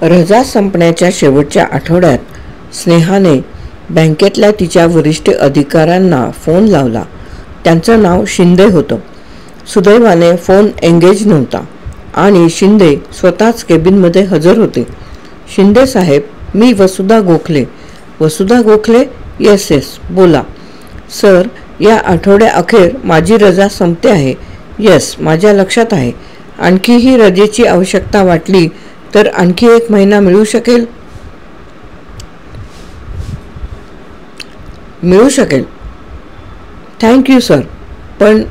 रजा संपण्याच्या शेवटच्या आठवड्यात स्नेहाने बँकेतल्या तिच्या वरिष्ठ अधिकाऱ्यांना फोन लावला. त्यांचं नाव शिंदे होतं. सुदैवाने फोन एंगेज नव्हता आणि शिंदे स्वतःच केबिनमध्ये हजर होते. शिंदे साहेब, मी वसुधा गोखले. वसुधा गोखले? येस येस, बोला. सर, या आठवड्याअखेर माझी रजा संपते आहे. येस, माझ्या लक्षात आहे. आणखीही रजेची आवश्यकता वाटली तर आणखी 1 महिना मिळू शकेल? मिळू शकेल. थँक्यू सर, पण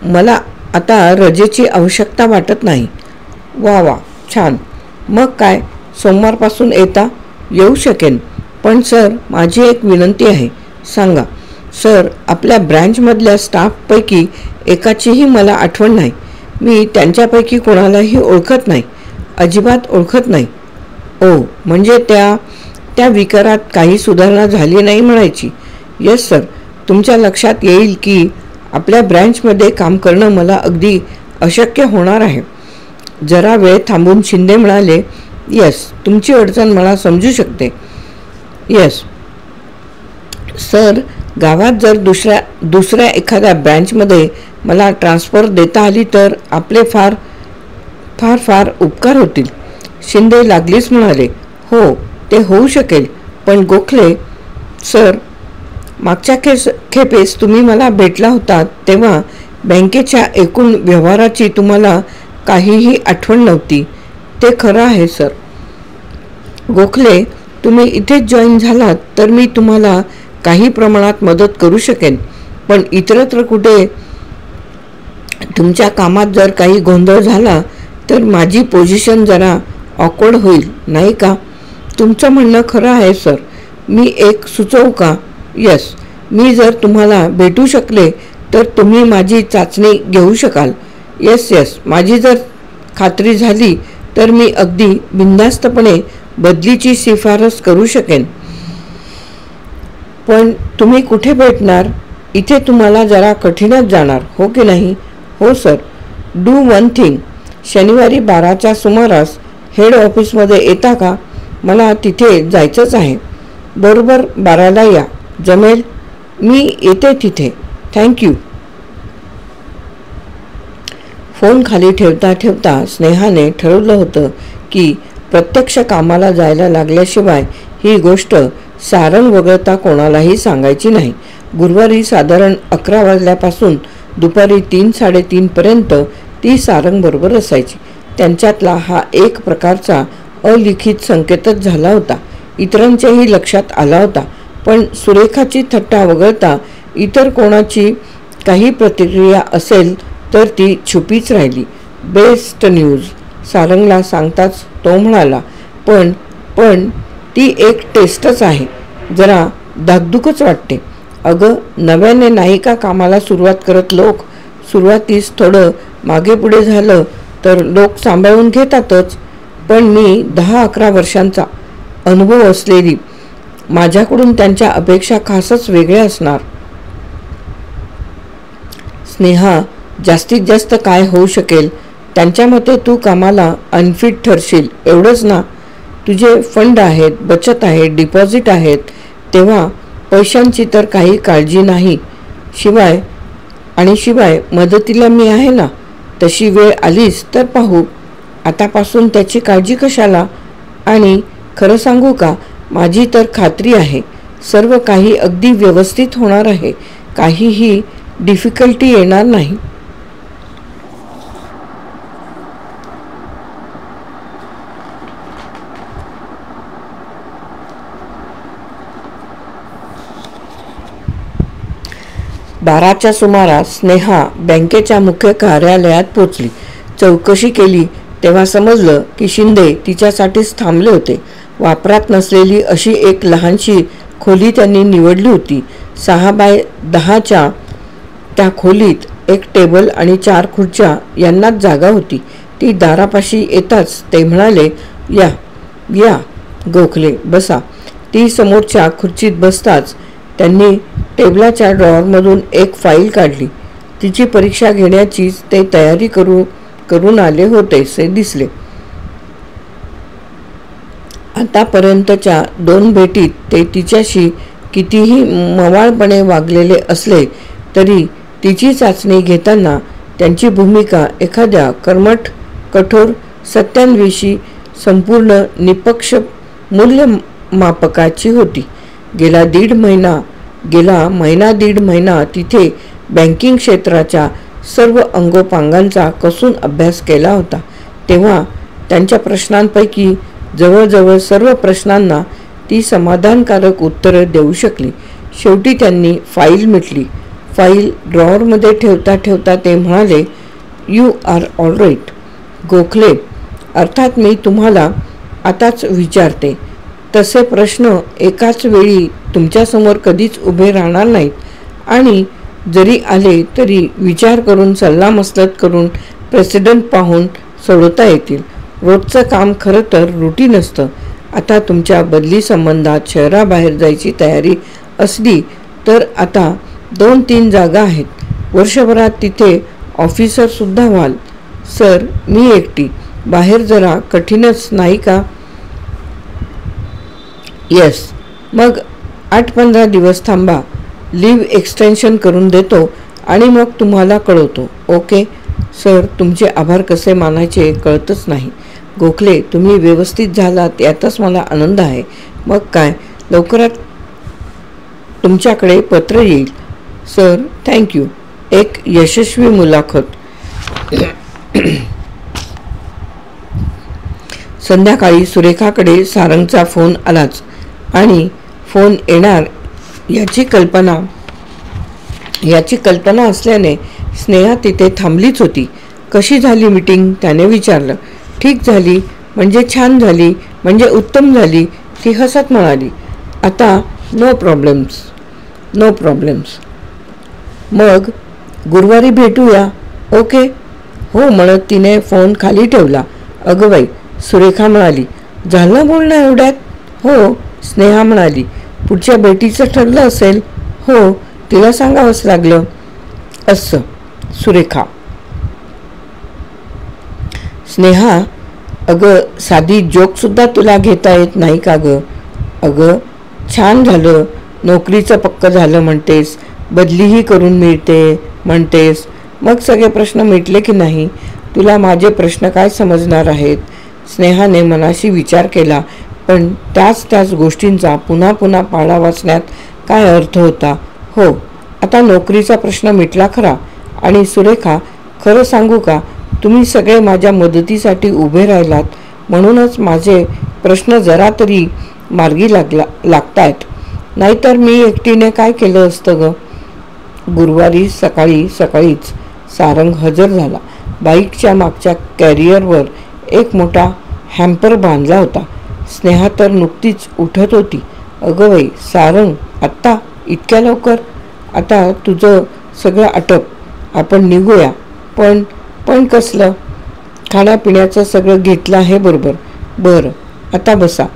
मला आता रजेची आवश्यकता वाटत नाही. वा वा, छान. मग काय, सोमवारपासून येता? येऊ शकेन. पण सर, माझी एक विनंती आहे. सांगा. सर, आपल्या ब्रँचमधल्या स्टाफपैकी एकाचीही मला आठवण नाही. मी त्यांच्यापैकी कोणालाही ओळखत नाही, अजिबात ओळखत नाही. ओ, म्हणजे त्या विकारात काही सुधारणा झाली नाही म्हणायची. येस सर, तुमच्या लक्षात येईल की आपल्या ब्रँचमध्ये काम करणं मला अगदी अशक्य होणार आहे. जरा वेळ थांबून शिंदे म्हणाले, येस, तुमची अडचण मला समजू शकते. येस सर, गावात जर दुसऱ्या एखाद्या ब्रँचमध्ये मला ट्रान्सफर देता आली तर आपले फार फार फार उपकार होतील. शिंदे लागलीच म्हणाले, हो, ते होऊ शकेल. पण गोखले सर, मागच्या खेपेस तुम्ही मला भेटला होतात तेव्हा बँकेच्या एकूण व्यवहाराची तुम्हाला काहीही आठवण नव्हती. ते खरं आहे सर. गोखले, तुम्ही इथेच जॉईन झालात तर मी तुम्हाला काही प्रमाणात मदत करू शकेन. पण इतरत्र कुठे तुमच्या कामात जर काही गोंधळ झाला तर माझी पोझिशन जरा ऑकवर्ड होईल, नाही का? तुमचं म्हणणं खरं आहे सर. मी एक सुचवू का? येस, मी जर तुम्हाला भेटू शकले तर तुम्ही माझी चाचणी घेऊ शकाल. येस येस, माझी जर खात्री झाली तर मी अगदी बिनधास्तपणे बदलीची शिफारस करू शकेन. पण तुम्ही कुठे भेटणार? इथे तुम्हाला जरा कठीणच जाणार, हो की नाही? हो सर. डू वन थिंग, शनिवारी 12च्या सुमारास हेड ऑफिसमध्ये येता का? मला तिथे जायचंच आहे. बरोबर 12ला या. जमेल? मी येते तिथे. थँक्यू. फोन खाली ठेवता ठेवता स्नेहाने ठरवलं होतं की प्रत्यक्ष कामाला जायला लागल्याशिवाय ही गोष्ट सारंग वगळता कोणालाही सांगायची नाही. गुरुवारी साधारण 11 वाजल्यापासून दुपारी 3-3:30 पर्यंत ती सारंगबरोबर असायची. त्यांच्यातला हा एक प्रकारचा अलिखित संकेतच झाला होता. इतरांच्याही लक्षात आला होता. पण सुरेखाची थट्टा वगळता इतर कोणाची काही प्रतिक्रिया असेल तर ती छुपीच राहिली. बेस्ट न्यूज, सारंगला सांगताच तो म्हणाला, पण ती एक टेस्टच आहे. जरा धाकधुकच वाटते. अगं, नव्याने नाही का कामाला सुरुवात करत लोक? सुरुवातीस थोडं मागे पुढे झालं तर लोक सांभाळून घेतातच. पण मी 10-11 वर्षांचा अनुभव असलेली, माझ्याकडून त्यांच्या अपेक्षा खासच वेगळ्या असणार. स्नेहा, जास्तीत जास्त काय होऊ शकेल? त्यांच्या मते तू कामाला अनफिट ठरशील, एवढंच ना? तुझे फंड आहेत, बचत आहे, डिपॉझिट आहेत, तेव्हा पैशांची तर काही काळजी नाही. शिवाय मदतीला मी आहे ना. तशी वेळ आलीच तर पाहू. आतापासून त्याची काळजी कशाला? आणि खरं सांगू का, माझी तर खात्री आहे सर्व काही अगदी व्यवस्थित होणार आहे. काहीही डिफिकल्टी येणार नाही. बाराच्या सुमारास स्नेहा बँकेच्या मुख्य कार्यालयात पोचली. चौकशी केली तेव्हा समजलं की शिंदे तिच्यासाठीच थांबले होते. वापरात नसलेली अशी एक लहानशी खोली त्यांनी निवडली होती. 6x10च्या त्या खोलीत एक टेबल आणि 4 खुर्च्या यांनाच जागा होती. ती दारापाशी येताच ते म्हणाले, या या गोखले, बसा. ती समोरच्या खुर्चीत बसताच त्यांनी टेबलाच्या ड्रॉवरमधून एक फाईल काढली. तिची परीक्षा घेण्याचीच ते तयारी करून आले होतेसे दिसले. आतापर्यंतच्या 2 भेटीत ते तिच्याशी कितीही मवाळपणे वागलेले असले तरी तिची चाचणी घेताना त्यांची भूमिका एखाद्या कर्मठ कठोर सत्यांविषयी संपूर्ण निपक्ष मूल्यमापकाची होती. गेला दीड महिना तिथे बँकिंग क्षेत्राच्या सर्व अंगोपांगांचा कसून अभ्यास केला होता. तेव्हा त्यांच्या प्रश्नांपैकी जवळजवळ सर्व प्रश्नांना ती समाधानकारक उत्तरं देऊ शकली. शेवटी त्यांनी फाईल मिटली. फाईल ड्रॉवरमध्ये ठेवता ठेवता ते म्हणाले, "you are all right Gokhale. अर्थात मी तुम्हाला आताच विचारते तसे प्रश्न एकाच वेळी तुमच्यासमोर कधीच उभे राहणार नाहीत आणि जरी आले तरी विचार करून सल्लामसलत करून प्रेसिडेंट पाहून सोडवता येतील. रोजचं काम खरं तर रुटीन असतं. आता तुमच्या बदली संबंधात शहराबाहेर जायची तयारी असली तर आता 2-3 जागा आहेत. वर्षभरात तिथे ऑफिसरसुद्धा व्हाल. सर, मी एकटी. बाहेर जरा कठीणच नाही का? येस. मग 8-15 दिवस थांबा. लिव्ह एक्सटेन्शन करून देतो आणि मग तुम्हाला कळवतो. ओके? सर, तुमचे आभार कसे मानायचे कळतच नाही. गोखले, तुम्ही व्यवस्थित झालात यातच मला आनंद आहे. मग काय, लवकरात तुमच्याकडे पत्र येईल. Sir, thank you. एक यशस्वी मुलाखत. संध्याकाळी सुरेखाकडे सारंगचा फोन आलाच आणि फोन येणार याची कल्पना असल्याने स्नेहा तिथे थांबलीच होती. कशी झाली मीटिंग? त्याने विचारलं. ठीक झाली म्हणजे छान झाली म्हणजे उत्तम झाली, ती हसत म्हणाली. आता नो प्रॉब्लेम्स. मग गुरुवारी भेटूया. ओके? हो म्हणत तिने फोन खाली ठेवला. अगं बाई, सुरेखा म्हणाली. झालं बोलणं एवढ्यात? हो, स्नेहा म्हणाली. पुढच्या भेटीचं ठरलं असेल? हो, तिला सांगावंच लागलं. असं. सुरेखा. स्नेहा, अगं साधी जोकसुद्धा तुला घेता येत नाही का गं? अगं छान झालं, नोकरीचं पक्क झालं म्हणतेस, बदलीही करून मिळते म्हणतेस, मग सगळे प्रश्न मिटले की नाही? तुला माझे प्रश्न काय समजणार आहेत? स्नेहाने मनाशी विचार केला, पण त्याच गोष्टींचा पुन्हा पुन्हा पाढा वाचण्यात काय अर्थ होता? हो, आता नोकरीचा प्रश्न मिटला खरा. आणि सुरेखा, खरं सांगू का, तुम्ही सगळे माझ्या मदतीसाठी उभे राहिलात म्हणूनच माझे प्रश्न जरा तरी मार्गी लागतायत. नाहीतर मी एकटीने काय केलं असतं ग? गुरुवारी सकाळीच सारंग हजर झाला. बाईकच्या मागच्या कॅरियरवर एक मोठा हॅम्पर बांधला होता. स्नेहा तर नुकतीच उठत होती. अगं बाई सारंग, आत्ता इतक्या लवकर? आता तुझं सगळं आटप, आपण निघूया. पण कसलं? खाण्यापिण्याचं सगळं घेतलं आहे बरोबर? बरं, आता बसा.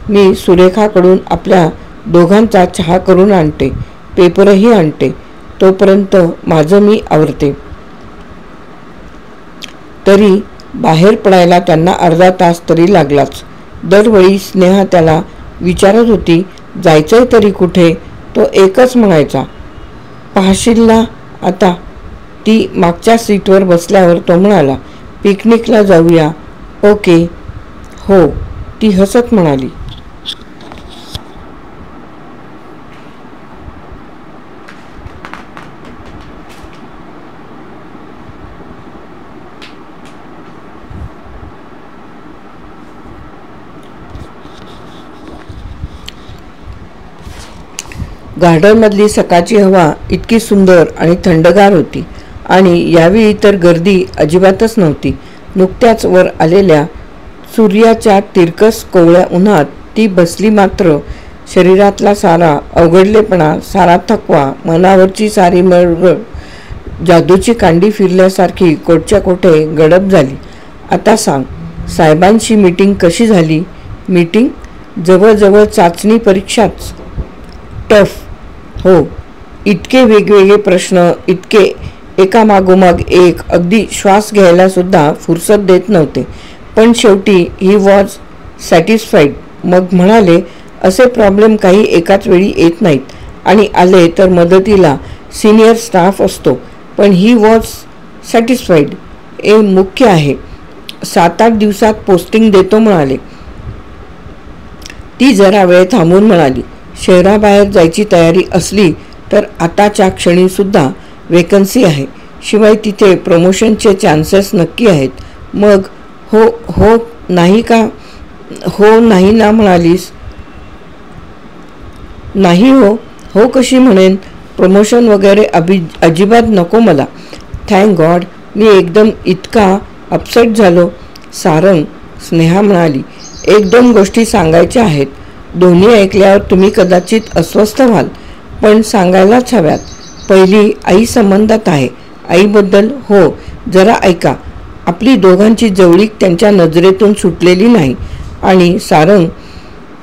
मी सुरेखाकडून आपल्या दोघांचा चहा करून आणते, पेपरही आणते. तोपर्यंत माझं मी आवरते. तरी बाहेर पडायला त्यांना अर्धा तास तरी लागलाच. दरवेळी स्नेहा त्याला विचारत होती, जायचंय तरी कुठे? तो एकच म्हणायचा, पाहशील ना आता. ती मागच्या सीटवर बसल्यावर तो म्हणाला, पिकनिकला जाऊया. ओके? हो, ती हसत म्हणाली. गार्डनमधली सकाळची हवा इतकी सुंदर आणि थंडगार होती आणि यावेळी तर गर्दी अजिबातच नव्हती. नुकत्याच वर आलेल्या सूर्याच्या तिरकस कोवळ्या उन्हात ती बसली, मात्र शरीरातला सारा अवघडलेपणा, सारा थकवा, मनावरची सारी मळमळ जादूची कांडी फिरल्यासारखी कोटच्या कोठे गडप झाली. आता सांग, साहेबांची मीटिंग कशी झाली? मीटिंग? जवळजवळ चाचणी परीक्षाच. टफ. हो, इतके वेगवेगळे प्रश्न, इतके एकामागोमाग एक, अगदी श्वास घ्यायला सुद्धा फुरसत देत नव्हते. पण शेवटी ही वॉज सॅटिस्फाईड. मग म्हणाले, असे प्रॉब्लेम काही एकाच वेळी येत नाहीत आणि आले तर मदतीला सिनियर स्टाफ असतो. पण ही वॉज सॅटिस्फाईड. मुख्य आहे. 7-8 दिवसात पोस्टिंग देतो म्हणाले. ती जरा वेळ थांबून म्हणाली, शहराबाहेर जायची तयारी असली तर आताच्या क्षणी सुद्धा वेकन्सी आहे. शिवाय तिथे प्रमोशनचे चान्सेस नक्की आहेत. मग हो हो नाही का? हो नाही ना म्हणालीस? नाही हो. हो कशी म्हणेन? प्रमोशन वगैरे अजिबात नको मला. Thank God. मी एकदम इतका अपसेट झालो. सारंग, स्नेहा म्हणाली, 1-2 गोष्टी सांगायच्या आहेत. दोन्ही ऐकल्यावर तुम्ही कदाचित अस्वस्थ व्हाल, पण सांगायलाच हव्यात. पहिली आई संबंधात आहे. आईबद्दल हो, जरा ऐका. आपली दोघांची जवळीक त्यांच्या नजरेतून सुटलेली नाही. आणि सारंग,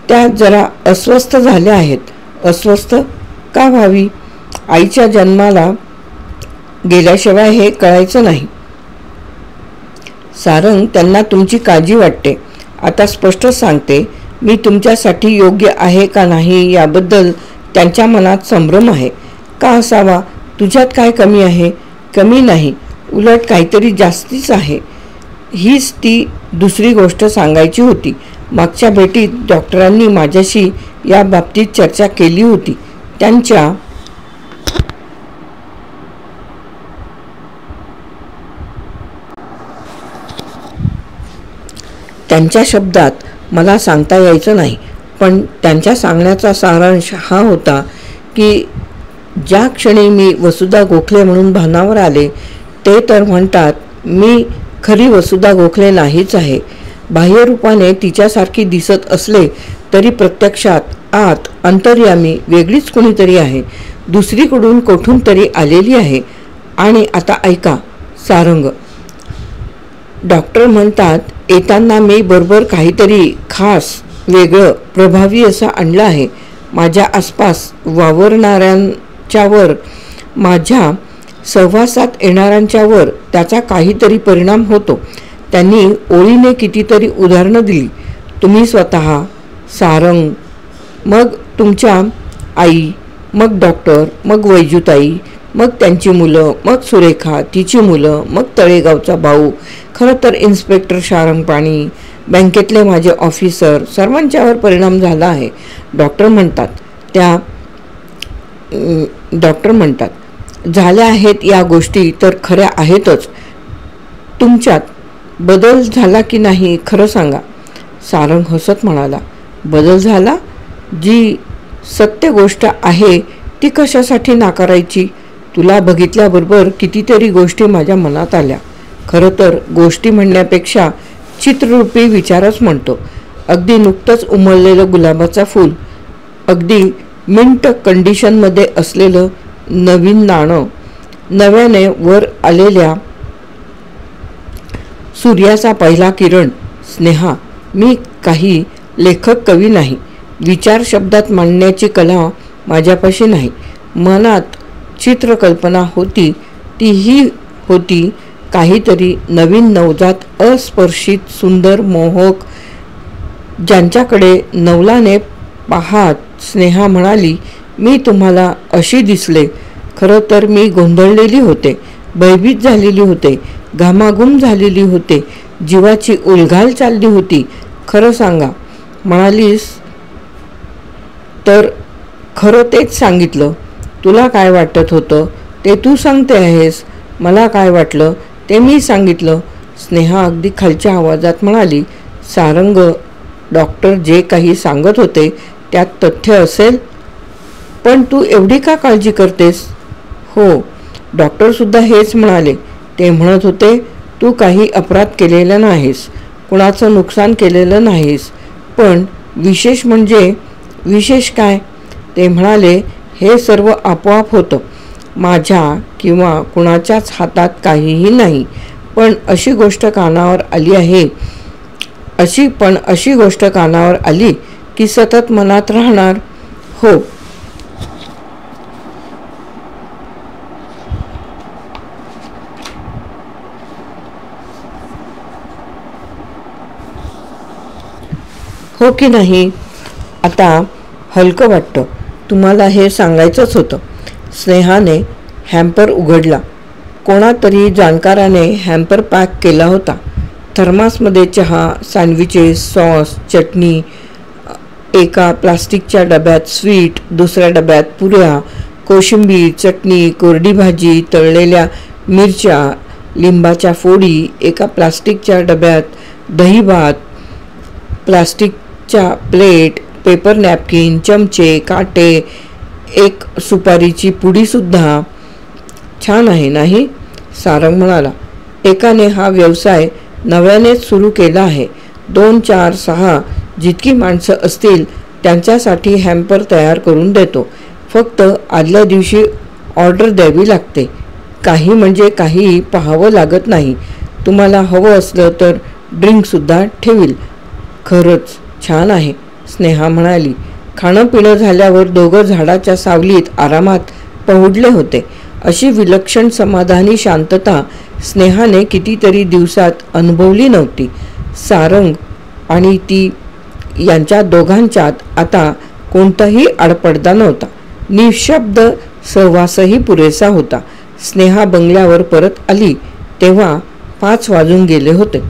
त्या जरा अस्वस्थ झाल्या आहेत. अस्वस्थ का व्हावी? आईच्या जन्माला गेल्याशिवाय हे कळायचं नाही. सारंग, त्यांना तुमची काळजी वाटते. आता स्पष्ट सांगते, मी तुमच्यासाठी योग्य आहे का नाही याबद्दल त्यांच्या मनात संभ्रम आहे. का असावा? तुझ्यात काय कमी आहे? कमी नाही, उलट काहीतरी जास्तीच आहे. हीच ती दुसरी गोष्ट सांगायची होती. मागच्या भेटीत डॉक्टरांनी माझ्याशी या बाबतीत चर्चा केली होती. त्यांच्या शब्दात मला सांगता यायचं नाही, पण त्यांच्या सांगण्याचा सारांश हा होता की ज्या क्षणी मी वसुधा गोखले म्हणून भानावर आले, ते तर म्हणतात मी खरी वसुधा गोखले नाहीच आहे. बाह्यरूपाने तिच्यासारखी दिसत असले तरी प्रत्यक्षात आत अंतर्यामी वेगळीच कुणीतरी आहे. दुसरीकडून कोठून तरी आलेली आहे. आणि आता ऐका सारंग, डॉक्टर म्हणतात येताना मी बरोबर काहीतरी खास, वेगळं, प्रभावी असं आणलं आहे. माझ्या आसपास वावरणाऱ्यांच्यावर, माझ्या सहवासात येणाऱ्यांच्यावर त्याचा काहीतरी परिणाम होतो. त्यांनी ओळीने कितीतरी उदाहरणं दिली. तुम्ही स्वतः, सारंग, मग तुमच्या आई, मग डॉक्टर, मग वैजूताई, मग त्यांची मुलं, मग सुरेखा, तिची मुलं, मग तळेगावचा भाऊ, खरं तर इन्स्पेक्टर शारंगपाणी, बँकेतले माझे ऑफिसर, सर्वांच्यावर परिणाम झाला आहे. डॉक्टर म्हणतात झाल्या आहेत या गोष्टी तर खऱ्या आहेतच. तुमच्यात बदल झाला की नाही खरं सांगा. सारंग हसत म्हणाला, बदल झाला? जी सत्य गोष्ट आहे ती कशासाठी नाकारायची? तुला बघितल्याबरोबर कितीतरी गोष्टी माझ्या मनात आल्या. खरं तर गोष्टी म्हणण्यापेक्षा चित्ररूपी विचारच म्हणतो. अगदी नुकतंच उमललेलं गुलाबाचं फूल, अगदी मिंट कंडिशनमध्ये असलेलं नवीन नाणं, नव्याने वर आलेल्या सूर्याचा पहिला किरण. स्नेहा, मी काही लेखक कवी नाही. विचार शब्दात मांडण्याची कला माझ्यापाशी नाही. मनात चित्रकल्पना होती, तीही होती काहीतरी नवीन, नवजात, अस्पर्शित, सुंदर, मोहक, ज्यांच्याकडे नवलाने पाहात स्नेहा म्हणाली, मी तुम्हाला अशी दिसले. खरं तर मी गोंधळलेली होते, भयभीत झालेली होते, घामाघूम झालेली होते, जीवाची उलघाल चालली होती. खरं सांगा म्हणालीस तर खरं तेच सांगितलं. तुला काय वाटत होतं ते तू सांगते आहेस. मला काय वाटलं ते मी सांगितलं. स्नेहा अगदी खालच्या आवाजात म्हणाली, सारंग, डॉक्टर जे काही सांगत होते त्यात तथ्य असेल, पण तू एवढी का काळजी करतेस? हो, डॉक्टरसुद्धा हेच म्हणाले. ते म्हणत होते तू काही अपराध केलेला नाहीस, कुणाचं नुकसान केलेलं नाहीस. पण विशेष म्हणजे विशेष काय? ते म्हणाले हे सर्व आपोआप होतं. माझ्या किंवा कुणाच्याच हातात काहीही नाही. पण अशी गोष्ट कानावर आली की सतत मनात राहणार. हो, हो की नाही? आता हलकं वाटतं. तुम्हाला हे सांगायचंच होतं. स्नेहाने हॅम्पर उघडला. कोणातरी जाणकाराने हॅम्पर पॅक केला होता. थर्मासमध्ये चहा, सँडविचेस, सॉस, चटणी, एका प्लास्टिकच्या डब्यात स्वीट, दुसऱ्या डब्यात पुऱ्या, कोशिंबीर, चटणी, कोरडी भाजी, तळलेल्या मिरच्या, लिंबाच्या फोडी, एका प्लास्टिकच्या डब्यात दही भात, प्लास्टिकच्या प्लेट, पेपर नॅपकिन, चमचे, काटे, एक सुपारीची पुडीसुद्धा. छान आहे नाही? सारंग म्हणाला. एकाने हा व्यवसाय नव्यानेच सुरू केला आहे. 2, 4, 6 जितकी माणसं असतील त्यांच्यासाठी हॅम्पर तयार करून देतो. फक्त आदल्या दिवशी ऑर्डर द्यावी लागते. काही म्हणजे काही पाहावं लागत नाही. तुम्हाला हवं असलं तर ड्रिंकसुद्धा ठेवील. खरंच छान आहे, स्नेहा म्हणाली. खाणं पिणं झाल्यावर दोघं झाडाच्या सावलीत आरामात पहुडले होते. अशी विलक्षण समाधानी शांतता स्नेहाने कितीतरी दिवसात अनुभवली नव्हती. सारंग आणि ती यांच्या दोघांच्यात आता कोणताही आडपडदा नव्हता. निशब्द सहवासही पुरेसा होता. स्नेहा बंगल्यावर परत आली तेव्हा 5 वाजून गेले होते.